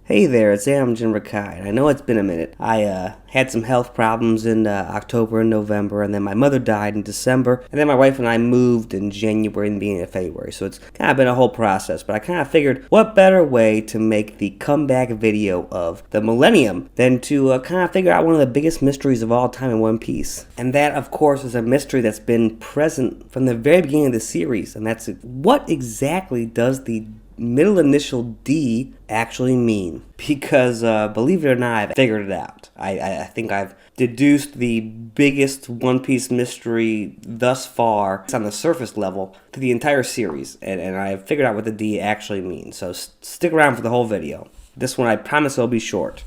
Hey there, it's 𝙲𝚘𝚙𝚒𝚝. I know it's been a minute. I had some health problems in October and November, and then my mother died in December, and then my wife and I moved in January and the beginning of February. So it's kind of been a whole process, but I kind of figured what better way to make the comeback video of the millennium than to kind of figure out one of the biggest mysteries of all time in One Piece. And that, of course, is a mystery that's been present from the very beginning of the series, and that's what exactly does the middle initial D actually mean? Because believe it or not, I've figured it out. I think I've deduced the biggest One Piece mystery thus far on the surface level to the entire series, and I've figured out what the D actually means. So stick around for the whole video. This one I promise will be short.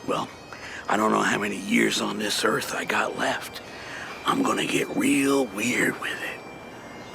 Well, I don't know how many years on this earth I got left. I'm gonna get real weird with it.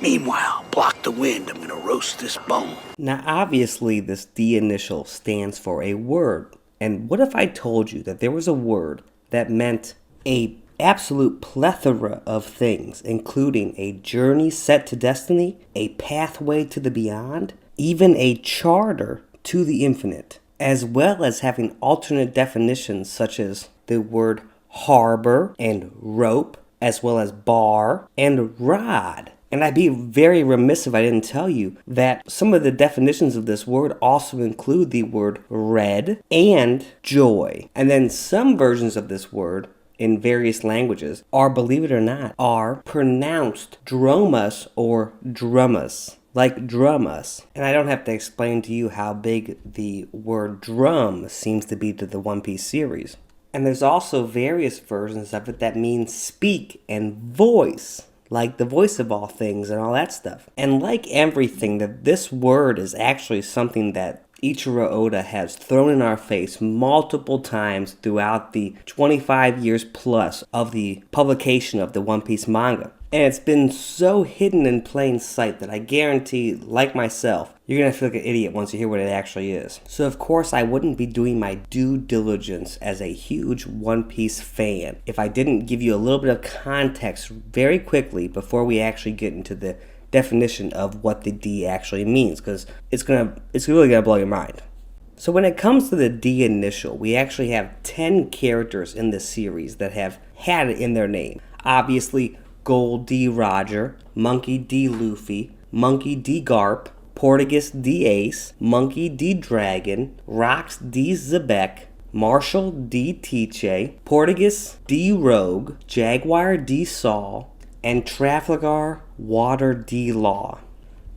Meanwhile, block the wind, I'm gonna roast this bone. Now, obviously, this D initial stands for a word. And what if I told you that there was a word that meant a absolute plethora of things, including a journey set to destiny, a pathway to the beyond, even a charter to the infinite, as well as having alternate definitions such as the word harbor and rope, as well as bar and rod. And I'd be very remiss if I didn't tell you that some of the definitions of this word also include the word red and joy. And then some versions of this word in various languages are, believe it or not, are pronounced dromas or drumas, like drumus. And I don't have to explain to you how big the word drum seems to be to the One Piece series. And there's also various versions of it that mean speak and voice, like the voice of all things and all that stuff. And like everything, that this word is actually something that Ichiro Oda has thrown in our face multiple times throughout the 25 years plus of the publication of the One Piece manga. And it's been so hidden in plain sight that I guarantee, like myself, you're going to feel like an idiot once you hear what it actually is. So of course I wouldn't be doing my due diligence as a huge One Piece fan if I didn't give you a little bit of context very quickly before we actually get into the definition of what the D actually means, because it's really going to blow your mind. So when it comes to the D initial, we actually have 10 characters in this series that have had it in their name. Obviously, Gold D. Roger, Monkey D. Luffy, Monkey D. Garp, Portuguese D. Ace, Monkey D. Dragon, Rocks D. Zebek, Marshall D. Teche, Portuguese D. Rogue, Jaguar D. Saul, and Trafalgar Water D. Law.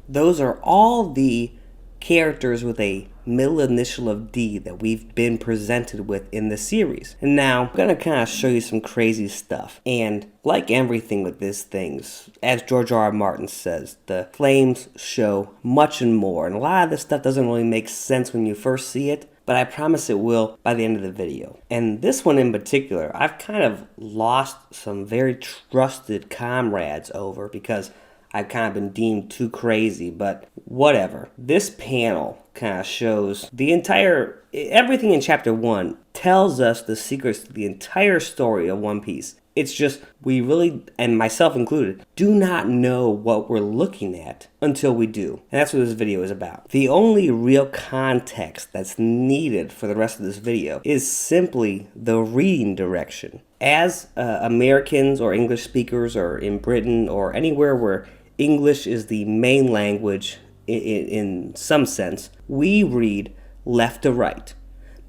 Those are all the characters with a middle initial of D that we've been presented with in the series. And now I'm gonna kind of show you some crazy stuff. And like everything with these things, as George R.R. Martin says, the flames show much and more. And a lot of this stuff doesn't really make sense when you first see it, but I promise it will by the end of the video. And this one in particular, I've kind of lost some very trusted comrades over because I've kind of been deemed too crazy, but whatever. This panel kind of shows the everything in chapter 1 tells us the secrets to the entire story of One Piece. It's just, we really, and myself included, do not know what we're looking at until we do. And that's what this video is about. The only real context that's needed for the rest of this video is simply the reading direction. As Americans or English speakers or in Britain or anywhere where English is the main language in some sense, we read left to right.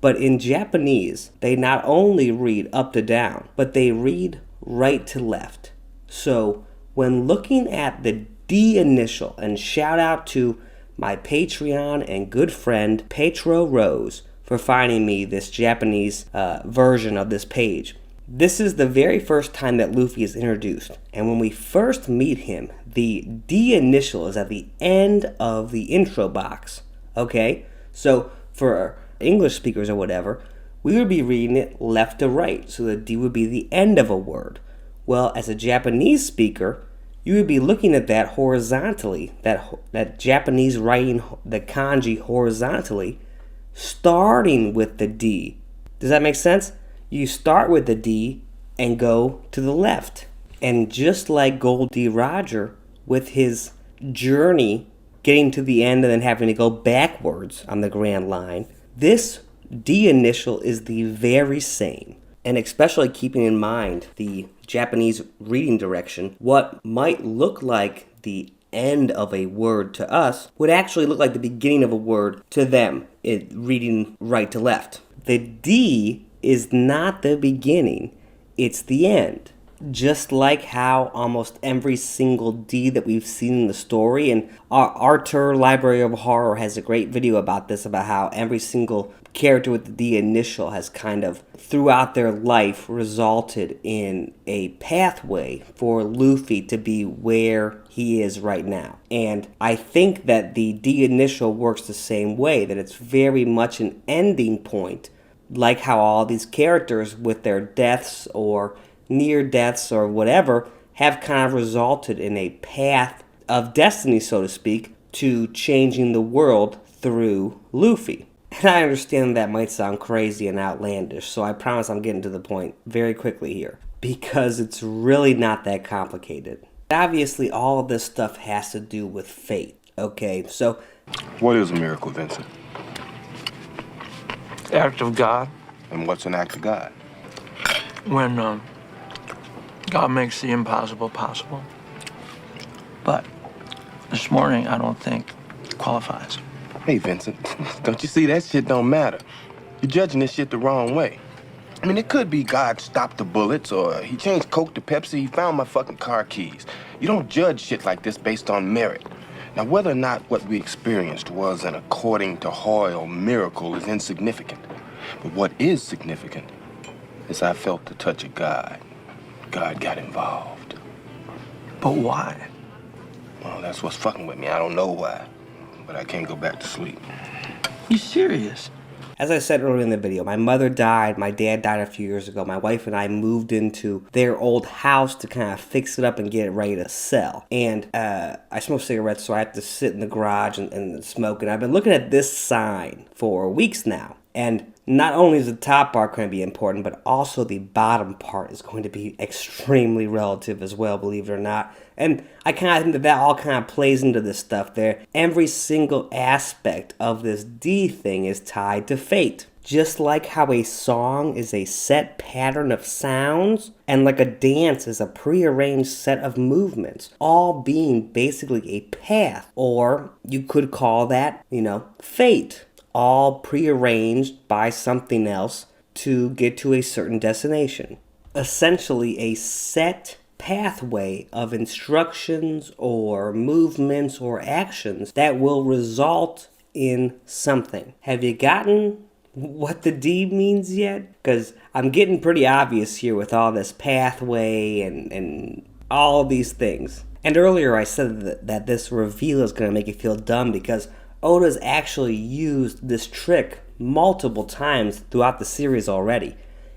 But in Japanese, they not only read up to down, but they read right to left. So when looking at the D initial, and shout out to my Patreon and good friend Petro Rose for finding me this Japanese version of this page. This is the very first time that Luffy is introduced, and when we first meet him, the D initial is at the end of the intro box, okay? So for English speakers or whatever, we would be reading it left to right, so the D would be the end of a word. Well, as a Japanese speaker, you would be looking at that horizontally, that Japanese writing, the kanji horizontally, starting with the D. Does that make sense? You start with the D and go to the left. And just like Gold D. Roger, with his journey getting to the end and then having to go backwards on the Grand Line, This D initial is the very same. And especially keeping in mind the Japanese reading direction, what might look like the end of a word to us would actually look like the beginning of a word to them, reading right to left. The D is not the beginning, it's the end. Just like how almost every single D that we've seen in the story, and Arthur, Library of Horror, has a great video about this, about how every single character with the D initial has kind of, throughout their life, resulted in a pathway for Luffy to be where he is right now. And I think that the D initial works the same way, that it's very much an ending point, like how all these characters with their deaths or near deaths or whatever have kind of resulted in a path of destiny, so to speak, to changing the world through Luffy. And I understand that might sound crazy and outlandish, so I promise I'm getting to the point very quickly here, because it's really not that complicated. Obviously, all of this stuff has to do with fate, okay? So, what is a miracle, Vincent? Act of God. And what's an act of God? When God makes the impossible possible. But this morning, I don't think qualifies. Hey, Vincent, don't you see that shit don't matter? You're judging this shit the wrong way. I mean, it could be God stopped the bullets, or he changed Coke to Pepsi, he found my fucking car keys. You don't judge shit like this based on merit. Now, whether or not what we experienced was an according to Hoyle miracle is insignificant. But what is significant is I felt the touch of God. God got involved. But why? Well, that's what's fucking with me. I don't know why, but I can't go back to sleep. You serious? as I said earlier in the video, my mother died, my dad died a few years ago. My wife and I moved into their old house to kind of fix it up and get it ready to sell. And I smoke cigarettes, so I have to sit in the garage and smoke. And I've been looking at this sign for weeks now. And not only is the top part going to be important, but also the bottom part is going to be extremely relative as well, believe it or not. And I kind of think that all kind of plays into this stuff there. Every single aspect of this D thing is tied to fate. Just like how a song is a set pattern of sounds, and like a dance is a prearranged set of movements, all being basically a path, or you could call that, fate. All prearranged by something else to get to a certain destination. Essentially a set pathway of instructions or movements or actions that will result in something. Have you gotten what the D means yet? Because I'm getting pretty obvious here with all this pathway and all these things. And earlier I said that this reveal is going to make you feel dumb because Oda's actually used this trick multiple times throughout the series already.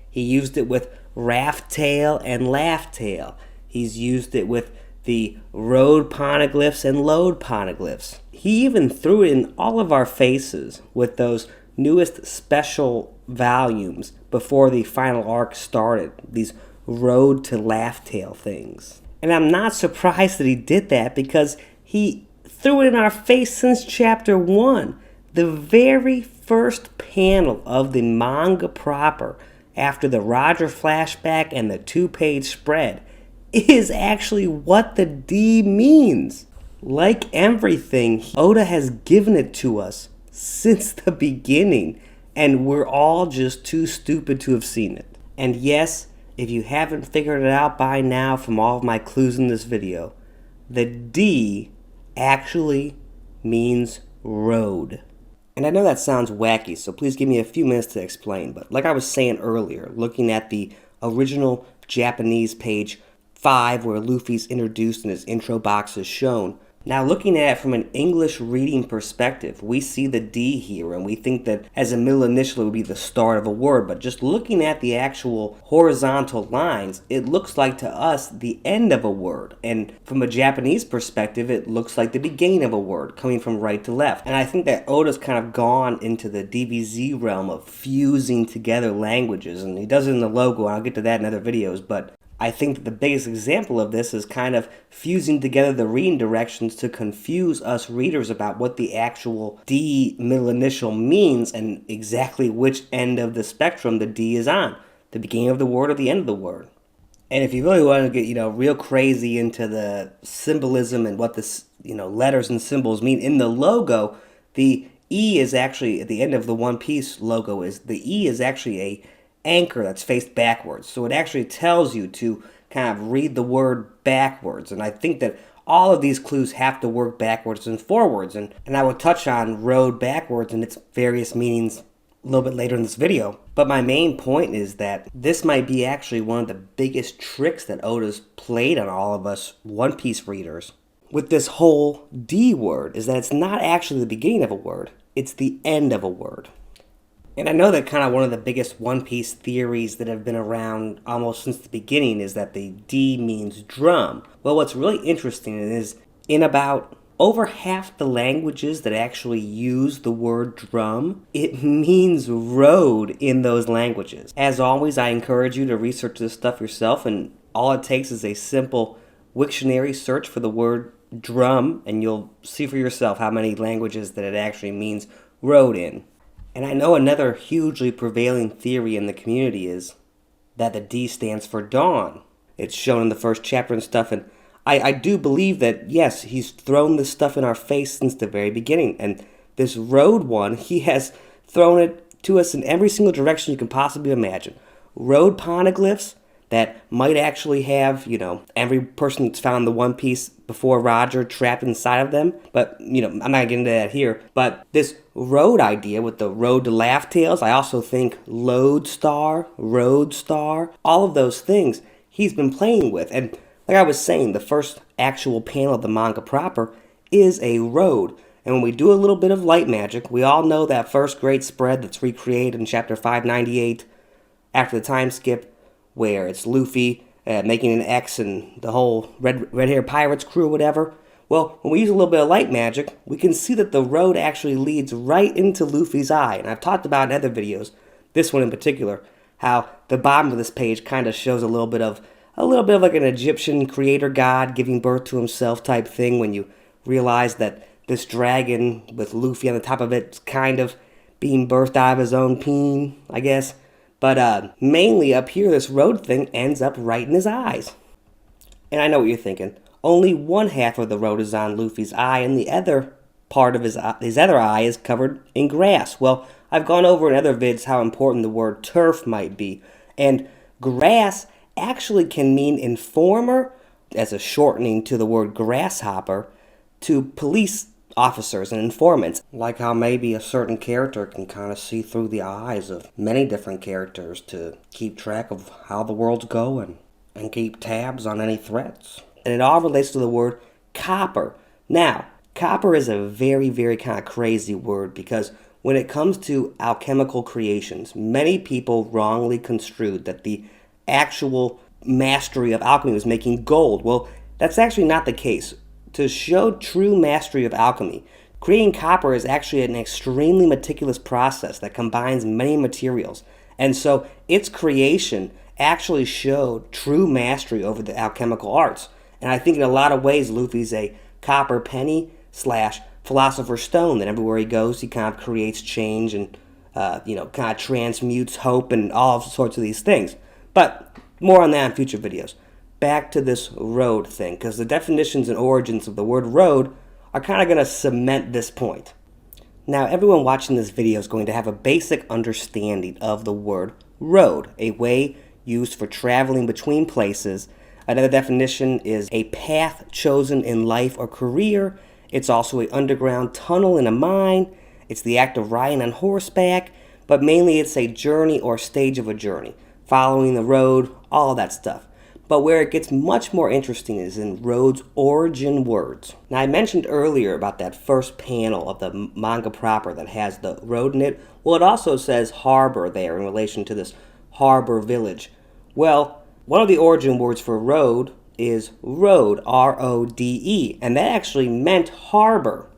He used it with Raft Tail and Laugh Tail. He's used it with the road poneglyphs and load poneglyphs. He even threw it in all of our faces with those newest special volumes before the final arc started, these road to Laugh Tail things. And I'm not surprised that he did that because he threw it in our face since chapter 1. The very first panel of the manga proper, after the Roger flashback and the 2-page spread, is actually what the D means. Like everything, Oda has given it to us since the beginning, and we're all just too stupid to have seen it. And yes, if you haven't figured it out by now from all of my clues in this video, the D actually means road. And I know that sounds wacky, so please give me a few minutes to explain. But like I was saying earlier, looking at the original Japanese page 5 where Luffy's introduced and his intro box is shown, now looking at it from an English reading perspective, we see the D here and we think that as a middle initial it would be the start of a word, but just looking at the actual horizontal lines, it looks like to us the end of a word. And from a Japanese perspective, it looks like the beginning of a word, coming from right to left. And I think that Oda's kind of gone into the DBZ realm of fusing together languages, and he does it in the logo, and I'll get to that in other videos, but I think that the biggest example of this is kind of fusing together the reading directions to confuse us readers about what the actual D middle initial means and exactly which end of the spectrum the D is on, the beginning of the word or the end of the word. And if you really want to get, real crazy into the symbolism and what the, letters and symbols mean in the logo, the E is actually, at the end of the One Piece logo, the E is actually a anchor that's faced backwards. So it actually tells you to kind of read the word backwards. And I think that all of these clues have to work backwards and forwards. And I will touch on road backwards and its various meanings a little bit later in this video. But my main point is that this might be actually one of the biggest tricks that Oda's played on all of us One Piece readers with this whole D word, is that it's not actually the beginning of a word, it's the end of a word. And I know that kind of one of the biggest One Piece theories that have been around almost since the beginning is that the D means drum. Well, what's really interesting is in about over half the languages that actually use the word drum, it means road in those languages. As always, I encourage you to research this stuff yourself, and all it takes is a simple Wiktionary search for the word drum, and you'll see for yourself how many languages that it actually means road in. And I know another hugely prevailing theory in the community is that the D stands for dawn. It's shown in the first chapter and stuff, and I do believe that, yes, he's thrown this stuff in our face since the very beginning. And this road one, he has thrown it to us in every single direction you can possibly imagine. Road poneglyphs that might actually have, every person that's found the One Piece before Roger trapped inside of them. But, I'm not getting into that here. But this road idea with the road to Laugh Tales, I also think Lodestar, Roadstar, all of those things he's been playing with. And like I was saying, the first actual panel of the manga proper is a road. And when we do a little bit of light magic, we all know that first great spread that's recreated in chapter 598 after the time skip, where it's Luffy making an X and the whole red hair pirates crew or whatever. Well, when we use a little bit of light magic, we can see that the road actually leads right into Luffy's eye. And I've talked about in other videos, this one in particular, how the bottom of this page kind of shows a little bit of like an Egyptian creator god giving birth to himself type thing, when you realize that this dragon with Luffy on the top of it is kind of being birthed out of his own peen, I guess. But mainly up here, this road thing ends up right in his eyes. And I know what you're thinking. Only one half of the road is on Luffy's eye, and the other part of his other eye is covered in grass. Well, I've gone over in other vids how important the word turf might be. And grass actually can mean informer, as a shortening to the word grasshopper, to police officers and informants. Like how maybe a certain character can kind of see through the eyes of many different characters to keep track of how the world's going and keep tabs on any threats. And it all relates to the word copper. Now, copper is a very, very kind of crazy word, because when it comes to alchemical creations, many people wrongly construed that the actual mastery of alchemy was making gold. Well, that's actually not the case. To show true mastery of alchemy, creating copper is actually an extremely meticulous process that combines many materials. And so its creation actually showed true mastery over the alchemical arts. And I think in a lot of ways, Luffy's a copper penny / philosopher's stone, that everywhere he goes, he kind of creates change and, kind of transmutes hope and all sorts of these things. But more on that in future videos. Back to this road thing, because the definitions and origins of the word road are kind of going to cement this point. Now, everyone watching this video is going to have a basic understanding of the word road, a way used for traveling between places. Another definition is a path chosen in life or career. It's also an underground tunnel in a mine. It's the act of riding on horseback, but mainly it's a journey or stage of a journey, following the road, all of that stuff. But where it gets much more interesting is in road's origin words. Now, I mentioned earlier about that first panel of the manga proper that has the road in it. Well, it also says harbor there in relation to this harbor village. Well, one of the origin words for road is road, R-O-D-E, and that actually meant harbor.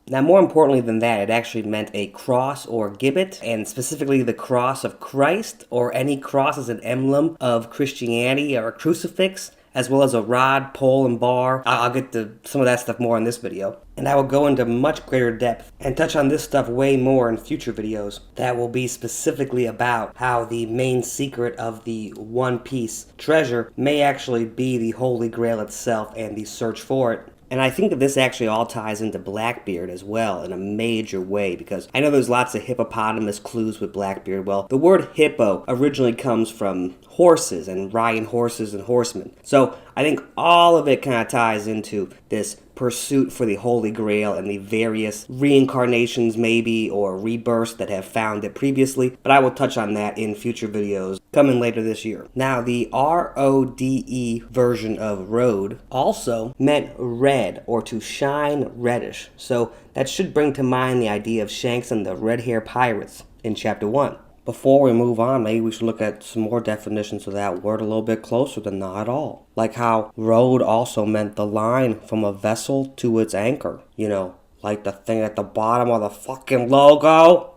Now, more importantly than that, it actually meant a cross or gibbet, and specifically the cross of Christ, or any cross as an emblem of Christianity, or a crucifix, as well as a rod, pole, and bar. I'll get to some of that stuff more in this video. And I will go into much greater depth and touch on this stuff way more in future videos that will be specifically about how the main secret of the One Piece treasure may actually be the Holy Grail itself and the search for it. And I think that this actually all ties into Blackbeard as well in a major way, because I know there's lots of hippopotamus clues with Blackbeard. Well, the word hippo originally comes from horses and riding horses and horsemen. So I think all of it kind of ties into this pursuit for the Holy Grail and the various reincarnations maybe or rebirths that have found it previously, but I will touch on that in future videos coming later this year. Now, the R-O-D-E version of road also meant red or to shine reddish, so that should bring to mind the idea of Shanks and the red hair pirates in chapter 1. Before we move on, maybe we should look at some more definitions of that word a little bit closer than not at all. Like how road also meant the line from a vessel to its anchor. You know, like the thing at the bottom of the fucking logo.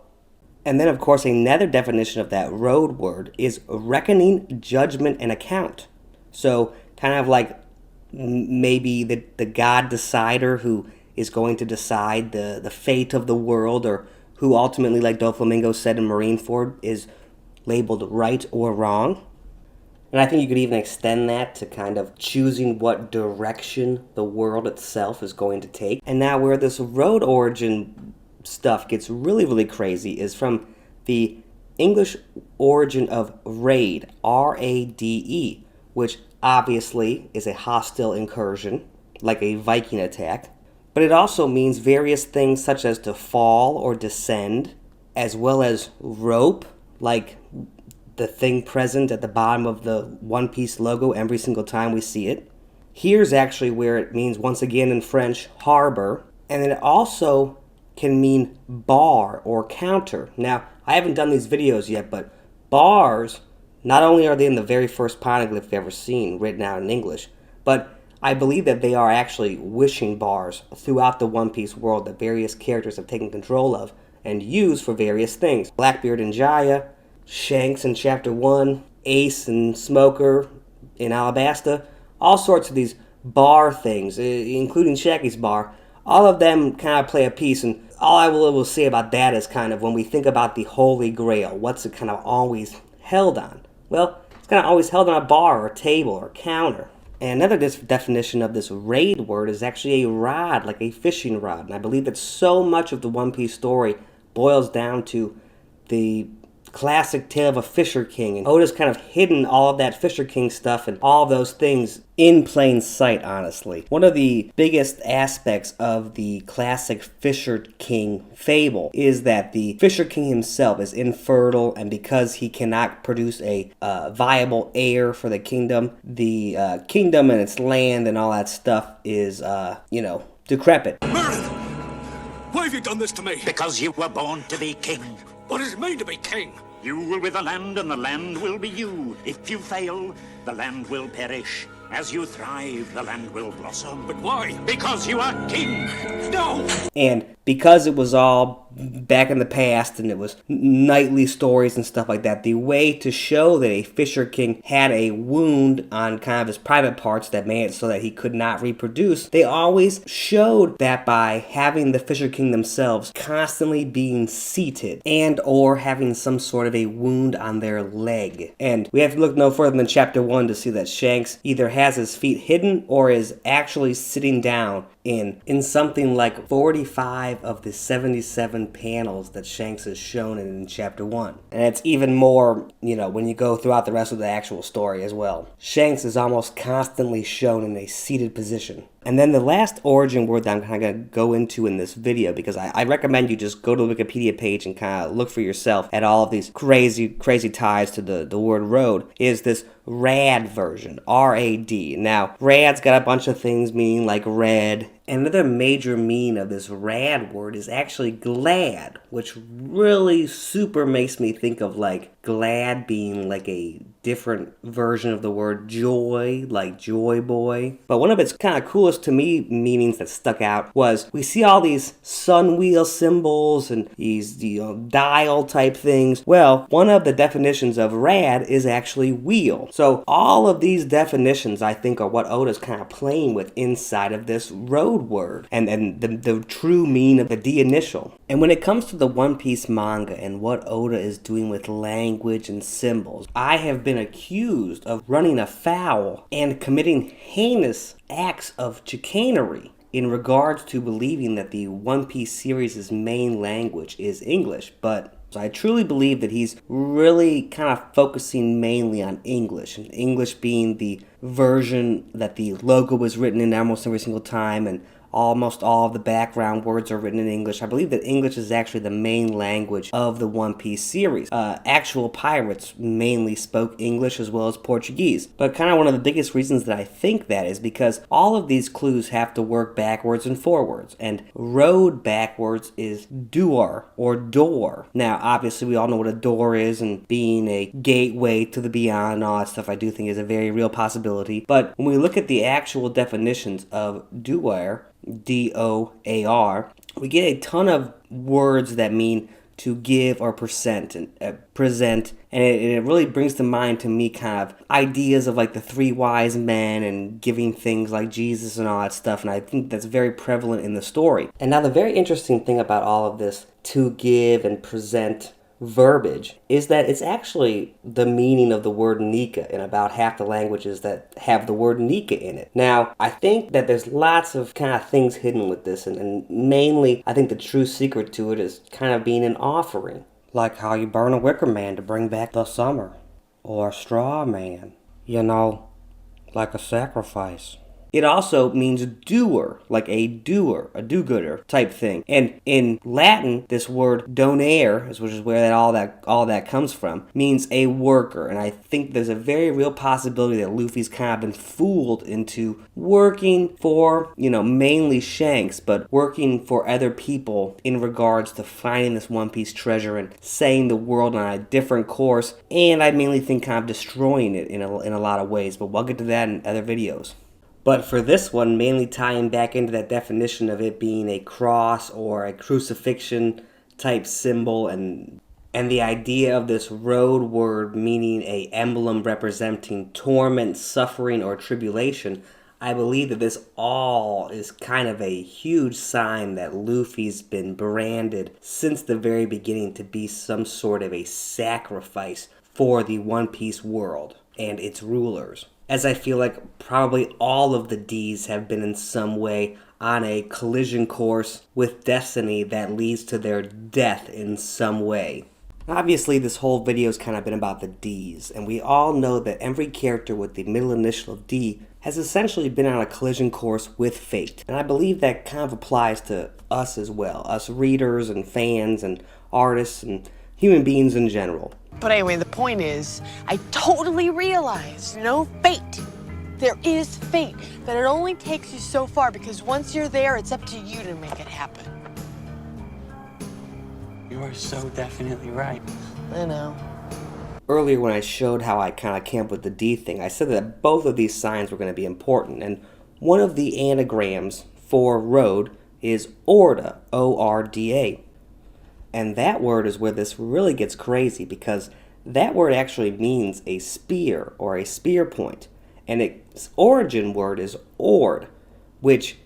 And then, of course, another definition of that road word is reckoning, judgment, and account. So, kind of like maybe the God decider who is going to decide the fate of the world, or who ultimately, like Doflamingo said in Marineford, is labeled right or wrong. And I think you could even extend that to kind of choosing what direction the world itself is going to take. And now where this road origin stuff gets really, really crazy is from the English origin of raid, R-A-D-E, which obviously is a hostile incursion, like a Viking attack. But it also means various things such as to fall or descend, as well as rope, like the thing present at the bottom of the One Piece logo every single time we see it. Here's actually where it means, once again in French, harbor. And then it also can mean bar or counter. Now, I haven't done these videos yet, but bars, not only are they in the very first poneglyph you've ever seen written out in English, but I believe that they are actually wishing bars throughout the One Piece world that various characters have taken control of and used for various things. Blackbeard and Jaya, Shanks in Chapter 1, Ace and Smoker in Alabasta, all sorts of these bar things, including Shaggy's bar. All of them kind of play a piece, and all I will say about that is kind of when we think about the Holy Grail, what's it kind of always held on? Well, it's kind of always held on a bar or a table or a counter. And another definition of this raid word is actually a rod, like a fishing rod. And I believe that so much of the One Piece story boils down to the classic tale of a Fisher King. And Oda's kind of hidden all of that Fisher King stuff and all of those things in plain sight, honestly. One of the biggest aspects of the classic Fisher King fable is that the Fisher King himself is infertile, and because he cannot produce a viable heir for the kingdom and its land and all that stuff is, decrepit. Merlin! Why have you done this to me? Because you were born to be king. What does it mean to be king? You will be the land, and the land will be you. If you fail, the land will perish. As you thrive, the land will blossom. But why? Because you are king. No! And because it was all back in the past and it was knightly stories and stuff like that, the way to show that a Fisher King had a wound on kind of his private parts that made it so that he could not reproduce, they always showed that by having the Fisher King themselves constantly being seated and or having some sort of a wound on their leg. And we have to look no further than chapter 1 to see that Shanks either has his feet hidden or is actually sitting down in something like 45 of the 77 panels that Shanks is shown in chapter 1. And it's even more, when you go throughout the rest of the actual story as well. Shanks is almost constantly shown in a seated position. And then the last origin word that I'm kind of going to go into in this video, because I recommend you just go to the Wikipedia page and kind of look for yourself at all of these crazy ties to the word road, is this rad version, R-A-D. Now, rad's got a bunch of things meaning like red Another major meaning of this rad word is actually glad, which really super makes me think of like glad being like a different version of the word joy, like joy boy. But one of its kind of coolest to me meanings that stuck out was we see all these sun wheel symbols and these dial type things. Well, one of the definitions of rad is actually wheel. So all of these definitions I think are what Oda's kind of playing with inside of this road word and the true meaning of the D initial. And when it comes to the One Piece manga and what Oda is doing with language and symbols, I have been accused of running afoul and committing heinous acts of chicanery in regards to believing that the One Piece series' main language is English, but I truly believe that he's really kind of focusing mainly on English, and English being the version that the logo was written in almost every single time, and almost all of the background words are written in English. I believe that English is actually the main language of the One Piece series. Actual pirates mainly spoke English as well as Portuguese. But kind of one of the biggest reasons that I think that is because all of these clues have to work backwards and forwards. And road backwards is door or door. Now, obviously, we all know what a door is, and being a gateway to the beyond and all that stuff I do think is a very real possibility. But when we look at the actual definitions of doer, D-O-A-R, we get a ton of words that mean to give or present, and it really brings to mind to me kind of ideas of like the three wise men and giving things like Jesus and all that stuff, and I think that's very prevalent in the story. And now the very interesting thing about all of this to give and present verbiage is that it's actually the meaning of the word Nika in about half the languages that have the word Nika in it. Now, I think that there's lots of kind of things hidden with this, and mainly I think the true secret to it is kind of being an offering. Like how you burn a wicker man to bring back the summer, or a straw man, like a sacrifice. It also means doer, like a doer, a do-gooder type thing. And in Latin, this word donare, which is where all that comes from, means a worker. And I think there's a very real possibility that Luffy's kind of been fooled into working for, mainly Shanks, but working for other people in regards to finding this One Piece treasure and setting the world on a different course. And I mainly think kind of destroying it in a lot of ways, but we'll get to that in other videos. But for this one, mainly tying back into that definition of it being a cross or a crucifixion type symbol, and the idea of this road word meaning a emblem representing torment, suffering, or tribulation, I believe that this all is kind of a huge sign that Luffy's been branded since the very beginning to be some sort of a sacrifice for the One Piece world and its rulers. As I feel like probably all of the D's have been in some way on a collision course with destiny that leads to their death in some way. Obviously, this whole video has kind of been about the D's, and we all know that every character with the middle initial of D has essentially been on a collision course with fate. And I believe that kind of applies to us as well, us readers and fans and artists and human beings in general. But anyway, the point is, I totally realized, fate. There is fate, but it only takes you so far because once you're there, it's up to you to make it happen. You are so definitely right. I know. Earlier when I showed how I kind of came up with the D thing, I said that both of these signs were going to be important, and one of the anagrams for road is Orda, O-R-D-A. And that word is where this really gets crazy, because that word actually means a spear or a spear point. And its origin word is ord, which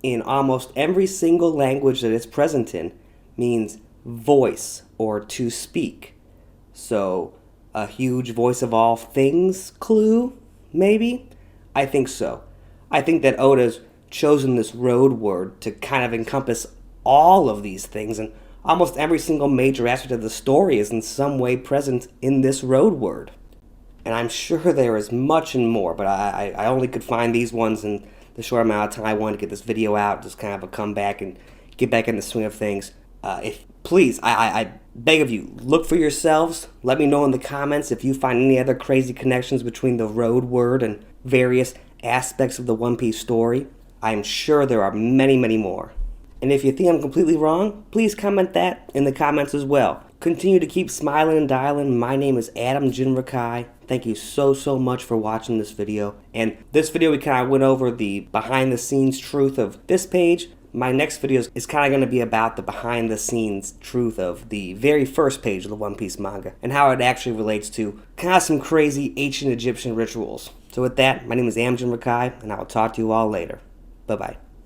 in almost every single language that it's present in means voice or to speak. So a huge voice of all things clue, maybe? I think so. I think that Oda's chosen this road word to kind of encompass all of these things, and almost every single major aspect of the story is in some way present in this road word. And I'm sure there is much and more, but I only could find these ones in the short amount of time I wanted to get this video out, just kind of a comeback and get back in the swing of things. Please, I beg of you, look for yourselves. Let me know in the comments if you find any other crazy connections between the road word and various aspects of the One Piece story. I'm sure there are many, many more. And if you think I'm completely wrong, please comment that in the comments as well. Continue to keep smiling and dialing. My name is 𝙲𝚘𝚙𝚒𝚝. Thank you so much for watching this video. And this video we kind of went over the behind the scenes truth of this page. My next video is kind of going to be about the behind the scenes truth of the very first page of the One Piece manga and how it actually relates to kind of some crazy ancient Egyptian rituals. So with that, my name is 𝙲𝚘𝚙𝚒𝚑, and I will talk to you all later. Bye-bye.